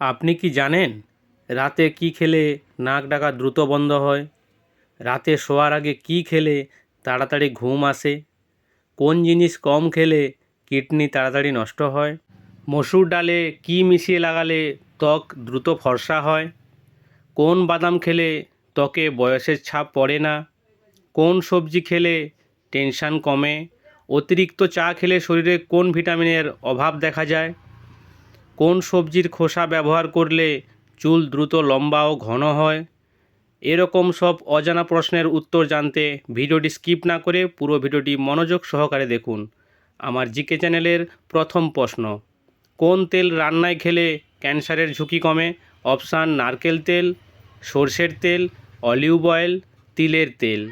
আপনি কি জানেন রাতে কি খেলে নাক ডাকা দ্রুত বন্ধ হয়? রাতে শোয়ার আগে কি খেলে তাড়াতাড়ি ঘুম আসে? কোন জিনিস কম খেলে কিডনি তাড়াতাড়ি নষ্ট হয়? মসুর ডালে কি মিশিয়ে লাগালে ত্বক দ্রুত ফর্সা হয়? কোন বাদাম খেলে ত্বকে বয়সের ছাপ পড়ে না? কোন সবজি খেলে টেনশন কমে? অতিরিক্ত চা খেলে শরীরে কোন ভিটামিনের অভাব দেখা যায়? কোন সবজির খোসা ব্যবহার করলে চুল দ্রুত লম্বা ও ঘন হয়? এরকম সব অজানা প্রশ্নের উত্তর জানতে ভিডিওটি স্কিপ না করে পুরো ভিডিওটি মনোযোগ সহকারে দেখুন। আমার জিকে চ্যানেলের প্রথম প্রশ্ন, কোন তেল রান্নায় খেলে ক্যান্সারের ঝুঁকি কমে? অপশান নারকেল তেল, সর্ষের তেল, অলিভ অয়েল, তিলের তেল।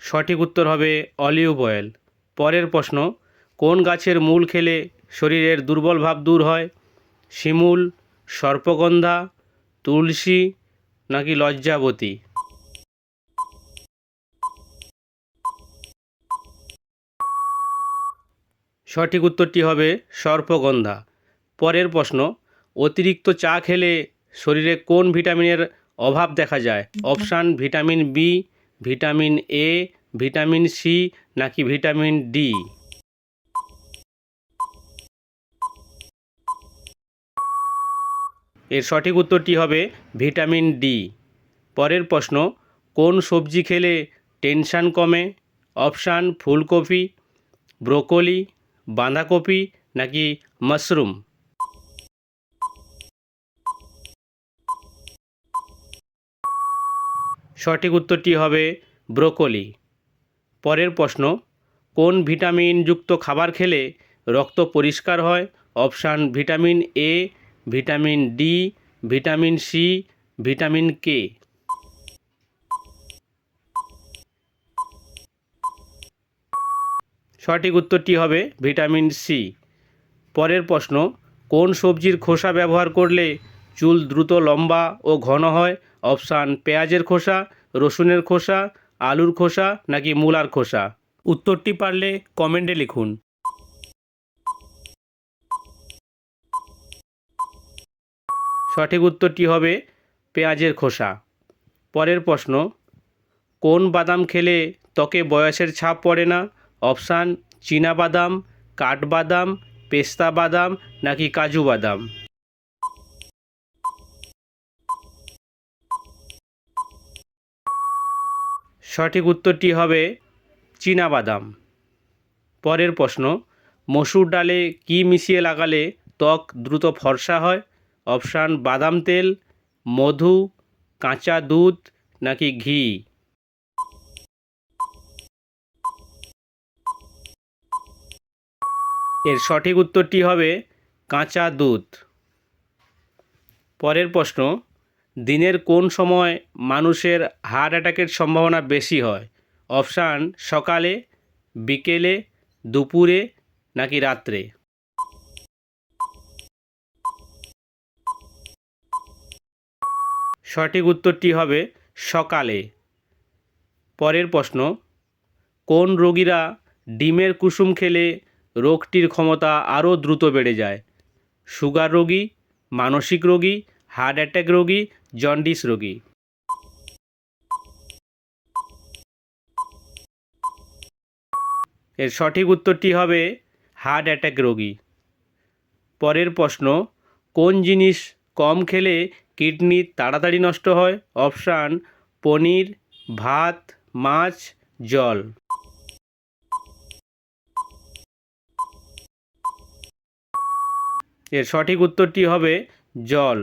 সঠিক উত্তর হবে অলিভ অয়েল। পরের প্রশ্ন, কোন গাছের মূল খেলে শরীরের দুর্বল ভাব দূর হয়? শিমুল, সর্পগন্ধা, তুলসী নাকি লজ্জাবতী? সঠিক উত্তরটি হবে সর্পগন্ধা। পরের প্রশ্ন, অতিরিক্ত চা খেলে শরীরে কোন ভিটামিনের অভাব দেখা যায়? Option vitamin B, vitamin A, vitamin C নাকি ভিটামিন ডি? এর সঠিক উত্তরটি হবে ভিটামিন ডি। পরের প্রশ্ন, কোন সবজি খেলে টেনশন কমে? অপশান ফুলকপি, ব্রোকলি, বাঁধাকপি নাকি মাশরুম? সঠিক উত্তরটি হবে ব্রোকলি। পরের প্রশ্ন, কোন ভিটামিনযুক্ত খাবার খেলে রক্ত পরিষ্কার হয়? Option vitamin A, vitamin D, vitamin C, vitamin K? সঠিক উত্তরটি হবে ভিটামিন সি। পরের প্রশ্ন, কোন সবজির খোসা ব্যবহার করলে চুল দ্রুত লম্বা ও ঘন হয়? অপশান পেঁয়াজের খোসা, রসুনের খোসা, আলুর খোসা নাকি মূলার খোসা? উত্তরটি পারলে কমেন্টে লিখুন। সঠিক উত্তরটি হবে পেঁয়াজের খোসা। পরের প্রশ্ন, কোন বাদাম খেলে ত্বকে বয়সের ছাপ পড়ে না? অপশান চীনা বাদাম, কাঠবাদাম, পেস্তা বাদাম নাকি কাজু বাদাম? সঠিক উত্তরটি হবে চীনা বাদাম। পরের প্রশ্ন, মসুর ডালে কি মিশিয়ে লাগালে ত্বক দ্রুত ফর্সা হয়? অপশান বাদাম তেল, মধু, কাঁচা দুধ নাকি ঘি? এর সঠিক উত্তরটি হবে কাঁচা দুধ। পরের প্রশ্ন, দিনের কোন সময় মানুষের হার্ট অ্যাটাকের সম্ভাবনা বেশি হয়? অপশান সকালে, বিকেলে, দুপুরে নাকি রাত্রে? সঠিক উত্তরটি হবে সকালে। পরের প্রশ্ন, কোন রোগীরা ডিমের কুসুম খেলে রোগটির ক্ষমতা আরও দ্রুত বেড়ে যায়? সুগার রোগী, মানসিক রোগী, হার্ট অ্যাটাক রোগী, জন্ডিস রোগী? এর সঠিক উত্তরটি হবে হার্ট অ্যাটাক রোগী। পরের প্রশ্ন, কোন জিনিস কম খেলে কিডনি তাড়াতাড়ি নষ্ট হয়? অপশান পনির, ভাত, মাছ, জল? এর সঠিক উত্তরটি হবে জল।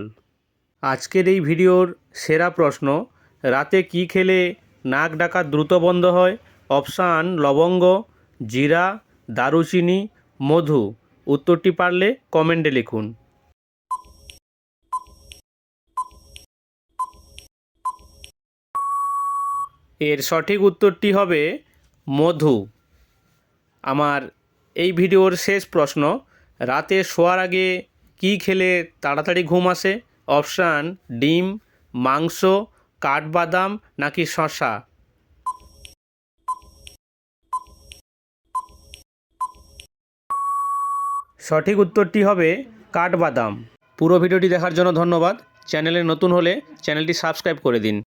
আজকের এই ভিডিওর সেরা প্রশ্ন, রাতে কি খেলে নাক ডাকা দ্রুত বন্ধ হয়? অপশান লবঙ্গ, জিরা, দারুচিনি, মধু। উত্তরটি পারলে কমেন্টে লিখুন। এর সঠিক উত্তরটি হবে মধু। আমার এই ভিডিওর শেষ প্রশ্ন, রাতে শোয়ার আগে কি খেলে তাড়াতাড়ি ঘুম আসে? অপশান ডিম, মাংস, কাঠবাদাম নাকি শসা? সঠিক উত্তরটি হবে কাঠবাদাম। পুরো ভিডিওটি দেখার জন্য ধন্যবাদ। চ্যানেলে নতুন হলে চ্যানেলটি সাবস্ক্রাইব করে দিন।